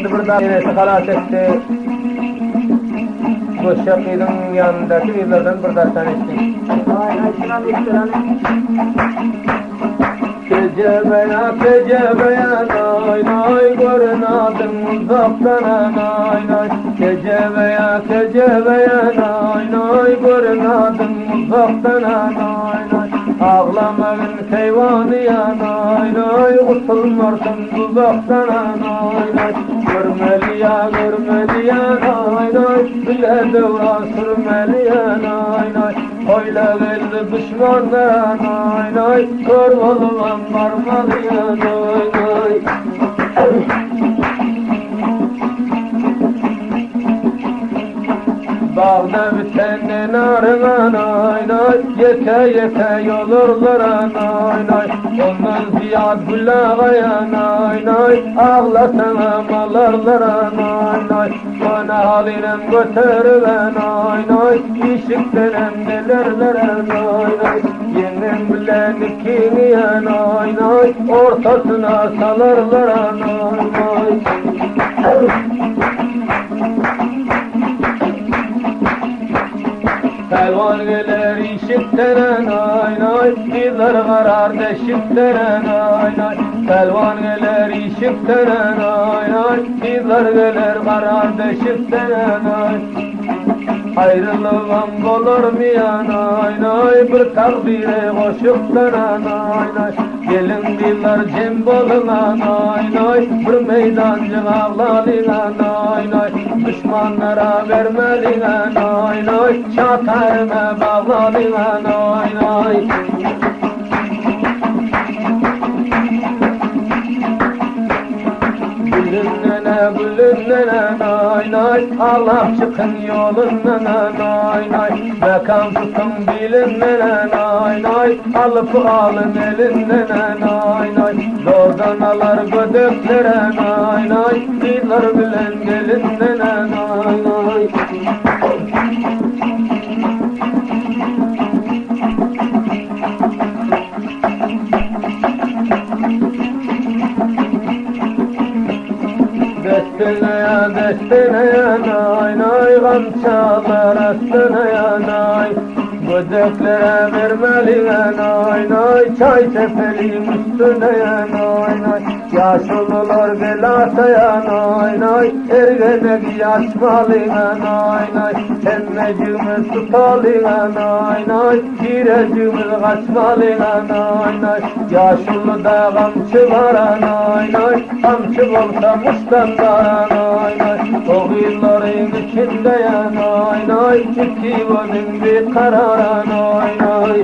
Burada yenesi halas etti. Bu Şakir'in yanındaki birlerden bir dersen ettim. Kecebeya nay nay görünadım uzaktan nay nay. Kecebeya nay nay görünadım uzaktan nay nay. Ağlamayın keyvaniya nay nay usulmarsın uzaktan nay nay. Görmeliya nay nay bile devran sürmeliya nay nay. Oyla geldi düşmanlara nay nay kör olman varmalıya nay nay. Bağda bitenin arına nay nay yete yolurlara nay nay. Ondan ziyad bulağaya nay nay ağlasana malarlara nay nay. Bana halinem götürüve nay nay işiklenem nelerlere nay nay. Yemin bilen ikiniye nay nay ortasına salarlara nay nay. Pelvan gelir işitlere nay nay bizler karar deşitlere nay nay. Pelvan gelir işitlere nay nay bizler gelir karar deşitlere nay. Ayrılığım olur mu ya nay nay bir takdire koşuklara nay nay. Gelin bizler cem boluna nay nay bir meydancı ağlalına nay nay. Düşmanlara vermeline nay nay çatarına bağlalına nay nay. Bülünlene nay nay Allah çıkın yolundan nay nay. Mekan tutun bilinmene nay nay alıp alın elinden nay nay. Doğdan alır gödöklere nay nay bizler bilen gelinden nay nay. Destineye nay nay gamçalar astınaya nay. Gözeklere vermeliye nay nay çay tepeliyim üstüne nay nay. Yaşlılar belasaya nay nay ergenek yaşmalıya nay nay. Emmecimiz tutalıya nay nay girecimiz kaçmalıya nay nay. Yaşlı da gamçılara nay nay gamçı olsa mustandara nay nay. O yılların içinde ya nay nay iki gözün bir karara nay nay.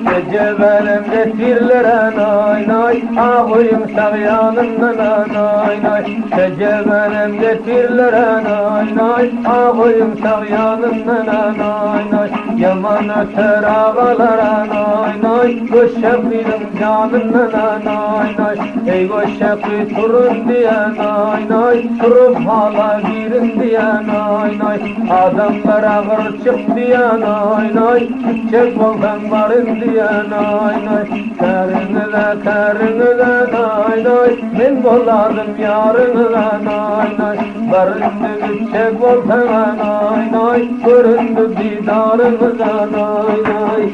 Gecebenim getirlere nay nay ağıyım sağyanından nay nay. Gecebenim getirlere nay nay ağıyım sağyanından nay nay. Yaman öter ağalara nay nay göşekliyim canından nay nay. Ey göşekli turun diye nay nay turup hala girin diye nay nay. Adamlar ağır çık diye nay nay küçük boldan varın diye nay nay. Karını da nay nay men boladım yarını da nay nay. Varındı küçük boldan nay nay göründü didarını da nay nay.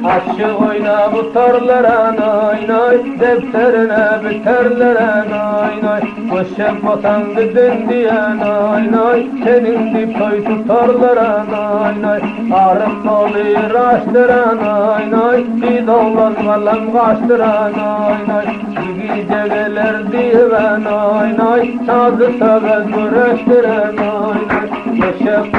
Aşık oyna bu tarlara nay nay defterine biterlere nay nay. Koşup batan gidin diye nay nay senin dip toy tutarlara nay nay. Arım dolu raştıra nay nay bir dolan valan kaçtıra nay nay. Gece gelir diye nay nay sazı söve güreştire nay nay. Koşup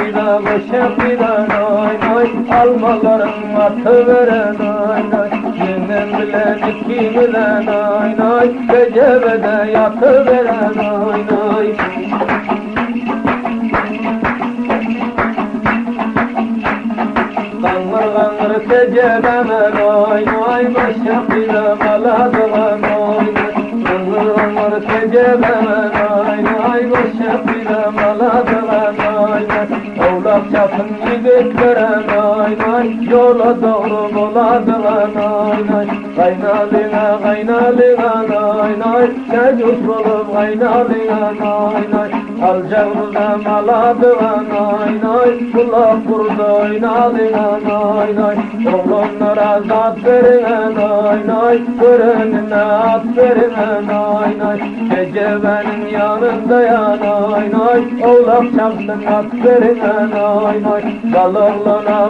vida nay nay almaların atı vere nay nay. Yemin bilen iki bilen nay nay gecebede yatı vere nay nay. Kanır gecebeme nay nay başakıyla maladıma nay nay. Kanır gecebeme nay nay başakıyla maladıma nay nay. Oğlak yapın yiğitlere nay nay, yola doğru buladılar nay nay. Kaynalına kaynalına nay nay, çocuk bulup kaynalına nay nay. Alcavruda maladılar nay nay, kulak kurdu oynalına nay nay. Oğlanlara zat verine nay nay, görenine at verine nay nay. Gecebenin yanında ya nay nay, oğlak çapsın at verine nay nay. Balıklana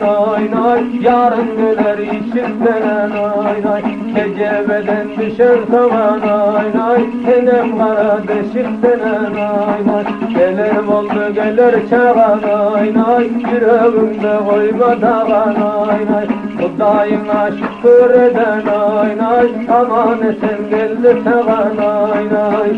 nay nay, yarın gelir işitlene nay nay. Gecebeden düşer sana nay nay, senem kara deşiktene nay nay. Gelir oldu gelir çağa nay nay, yüreğimde koyma dağa nay nay. Kudayına şükür ede nay nay, aman esen geldi sağa nay nay.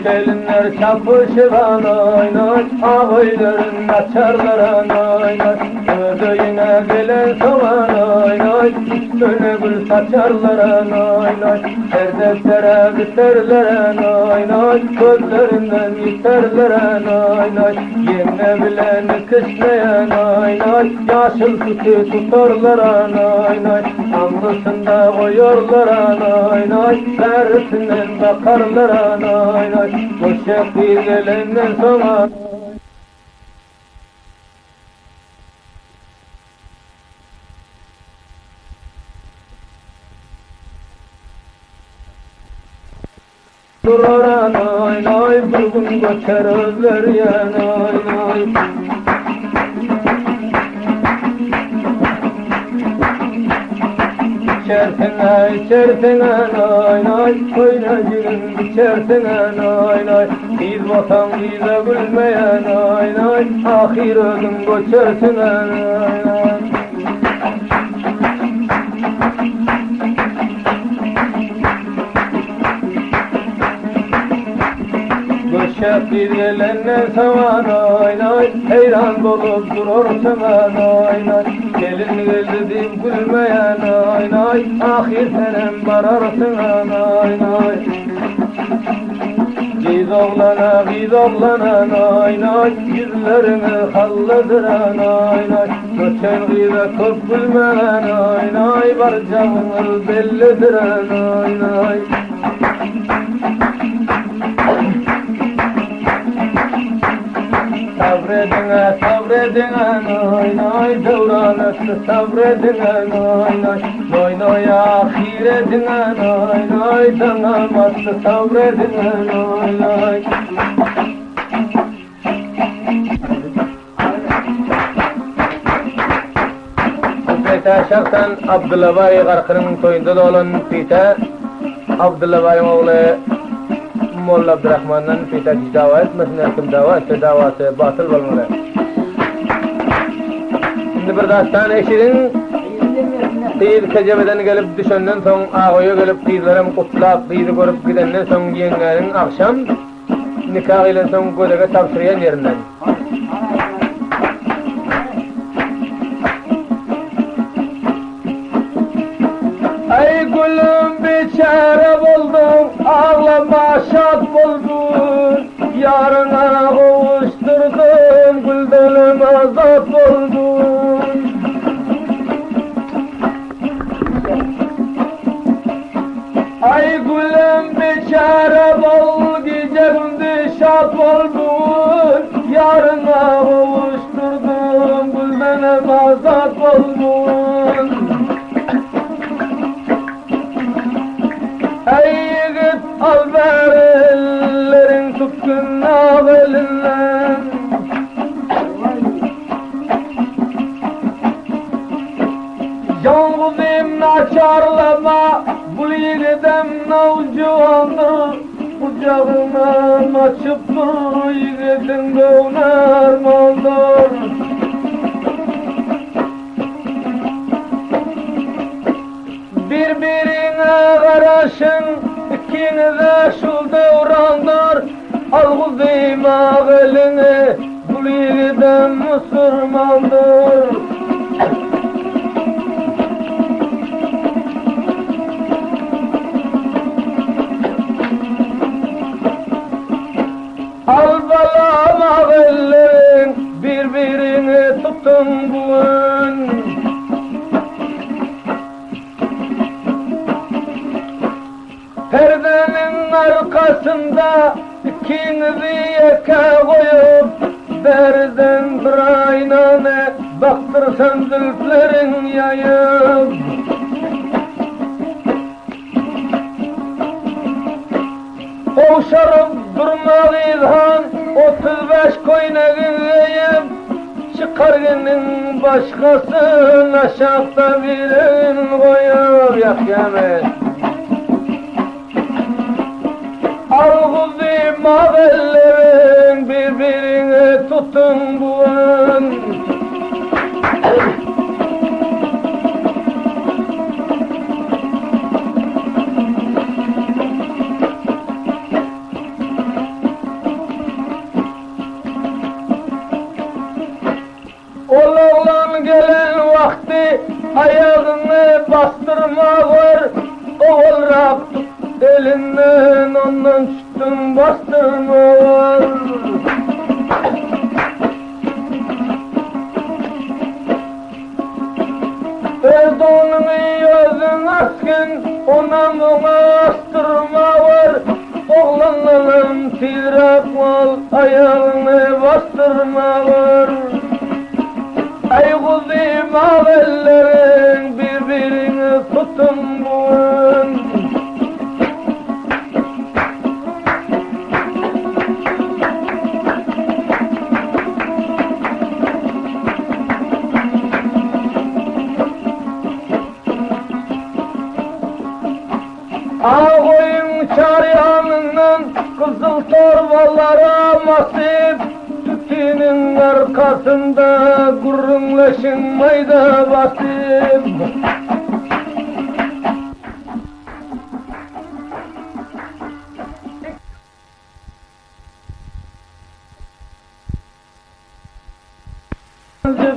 Gelinler çapışıran oynar, ağıyların açarlara oynar. Ödeyine gelen soğan oynar, üstüne gül saçarlara oynar. Her deftere biterlere oynar, gözlerinden biterlere oynar. Yine bilen kışlayan oynar, yaşıl sütü tutarlara oynar. Anlısında koyuyorlara oynar, dersinden bakarlara oynar. Boşak bir gelenden sonra durara nay nay, bulgun göçer özler ya nay nay. İçersine nay nay, oynacığın içersine nay nay. Biz vatan bize gülmeye nay nay, ahir ödüm göçersine nay nay. Göçek bir gelenden sana nay nay, heyran bulup durursun nay nay. Gelin geldi deyip gülmeye nay nay, ahir senem bararsın nay nay. Biz oğlana nay nay, yüzlerini halladıra nay nay. Göçen gıyda çok gülme nay nay, varacağınız bellidir nay nay. Sabredine nay nay, devranısı sabredine nay nay. Noy noy ahiretine nay nay, danamazsı sabredine nay nay. Peyta şahsen Abdullahi Qarqır'ın toyunda da olan Peyta Abdullahi oğlu Molla Abdurrahman'dan Peyta kişi dava etmesin, kim dava etse davası batıl olmalı. Şimdi bir dastan eşirin Kıyır kecebeden gelip düşenden son ağoya gelip kıyırlarım kutlap kıyırı görüp gidenden son yengerin akşam nikah ile son gödege tavsiyen yerinden. Ay gülüm biçare buldum, ağlama şad buldum. Yarına kavuşturdum, güldenim azat buldum. Ay gülüm biçare bol, gecemde şad buldum. Yarına kavuşturdum, güldenim azat buldum. Ey yiğit al ver ellerin tutkun ağelinden. Yalnızım naçarlama, bu yiğidem navcuandır. Kucağına açıp dur, yiğidin döner maldır. Birbirine karışın, ikinize şu devrandır. Al-Guzim ağelini kul yiğiden Müslümandır. Al balam ağellerin birbirini tutun bugün. Perdenin arkasında ikinizi yeke koyup derden bir aynane baktırsan zülflerin yayıp. Kovşarıp durmak izhan 35 koynağın yayıp çıkargının başkasın aşağıda birin koyup yakyamet. Al-Guzim ağellerin birbirini tutun bugün. Oğlan gelen vakti ayağını bastırma var. Oğulrak elinden ondan çıktın bastırma var. Erdoğan'ın yazın asken ona buna astırma var. Oğlanların titrak mal ayağını bastırma var. Ey Guzim ağellerin birbirini tutun bugün. Ağoyun çaryanından kızıl torbalara masif, tütünün arkasında gurrunlaşın mayda basip.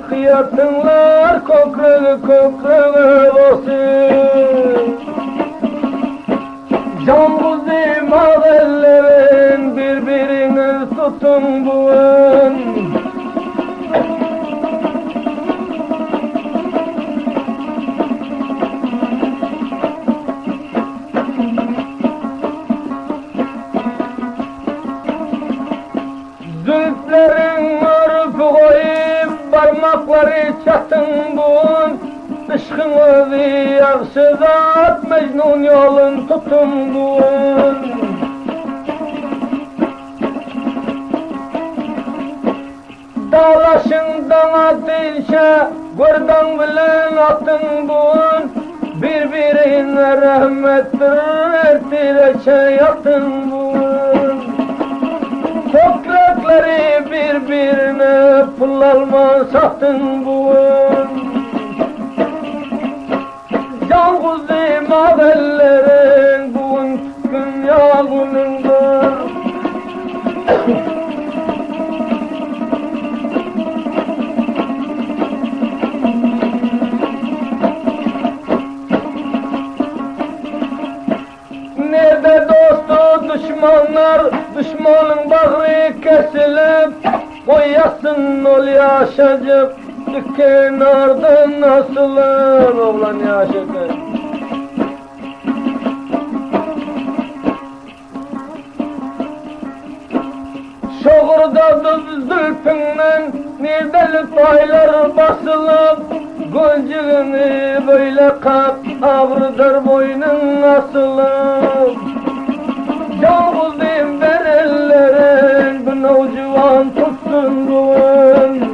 Kıyatınlar kokreli kokreli olsun. Al-Guzim ağellerin birbirini tutun bugün. Zülflerin örpü koyup parmakları çatın bugün. Işkın özü yakşı zat Mecnun yolun tutun bugün. Dağlaşından ateşe gurdan bilen atın bugün. Birbirine rahmettir ertireçe yatın bugün. Toprakları birbirine pul alma satın bugün. Al-Guzim ağellerin bugün dünya günündür. Nerede dostu düşmanlar, düşmanın bağrı kesilip koyasın ol yaşacık kenardan asılır oğlan yaşadı. Şoğurda zülfünden nerdelik paylar basılıp Goncığını böyle kap ağrıdır boynun asılıp. Al-Guzim ver ellerin bu navcivan tutsun bugün.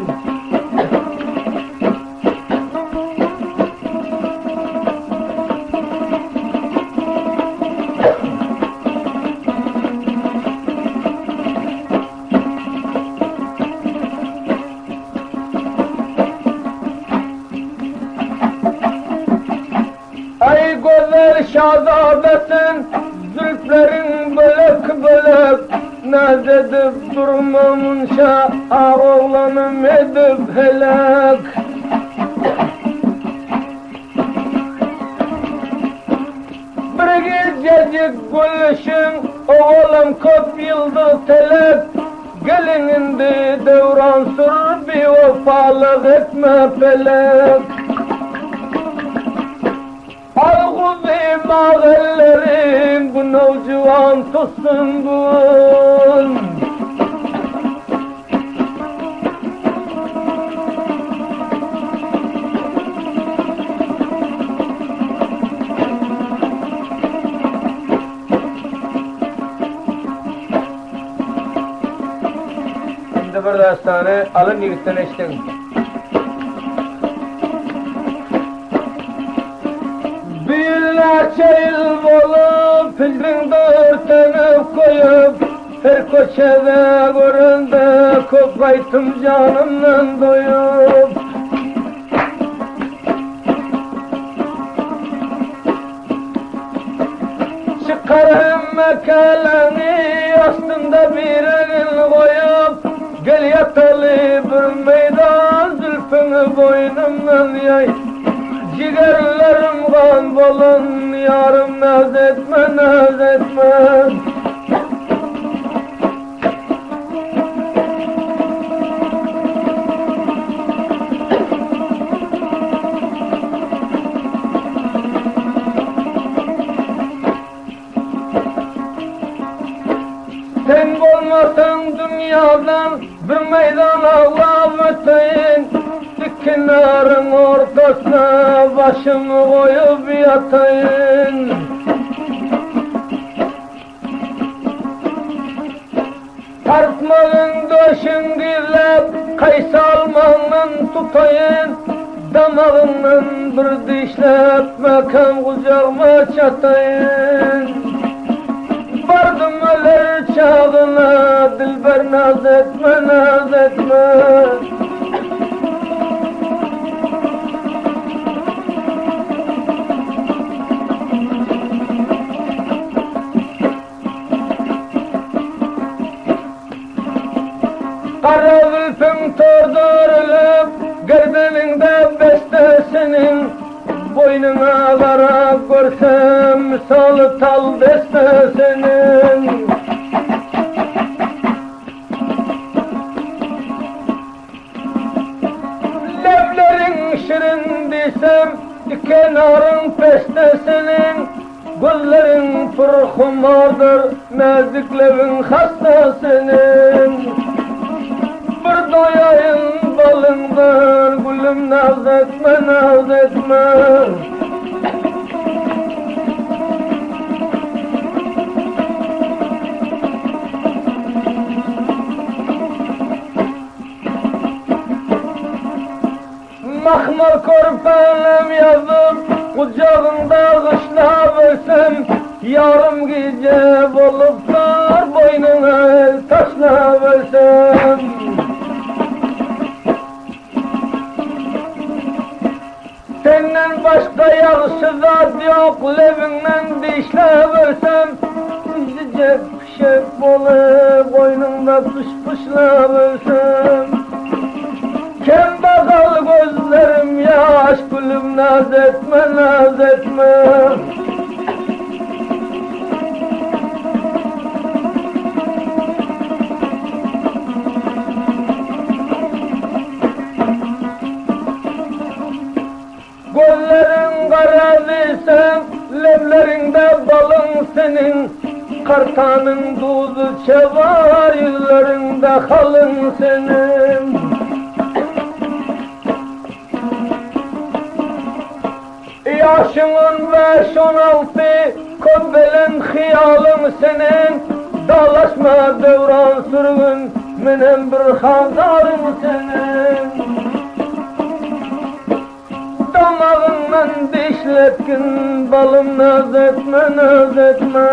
Ey güzel şazadesin, zülflerin bölük bölük, naz edip durmamunça oğlanım edip helak. Bir gececik gülüşün oğlum köp yıldık telek. Gelin indi devran sür bir vefalık etme felek. Al-Guzim ağellerin bu nevcivan tutsun bul. Şimdi bir dastane alın yigitten eştin. Binlerce yıl bolup pilinde örtenip koyup her köşede göründü köp kaytım canımdan doyup. Çıkarım mekaleni aslında bir elin koyup gel yatalı bir meydan zülfünü boynumdan yay. Ciğerlerim kan bolun yarım naz etme naz etme. Sen olmasan dünyadan bir meydan ağlam öteyin. Kenarın ortasına başımı koyup yatayım. Tartmanın döşün gizlep kaysa almanın tutayım. Damağından bir dişlep mekan kucağıma çatayım. Vardım öler çağına dilber naz etme naz etme. Kara zülfün tordurulup gerdanında bestesinin boynuna kara görsem misal tal destesinin. Levlerin şirin desem kenarın pestesinin. Güllerin fırhumardır naziklerin hastasının. Bir doyayın balından gülüm naz etme naz etme. Mahmur korpanım yazıp kucağında kışlaversem yarım gece bolup dar boynuna el taşlaversem. Senden başka yaxşı zat yok levinden dişleversem. Cicek pişek bolup boynunda pışpışlaversem. Kem bakal gözlerim yaş gülüm naz etme naz etme. Gözlerin kara desem levlerinde balın senin. Kartanın duzu çevar yüzlerinde halın senin. Yaşın 15-16 köbbelen hiyalın senin. Dalaşma devran sürgün menen bir handarın senin. Damağından dişletkin balım naz etme naz etme.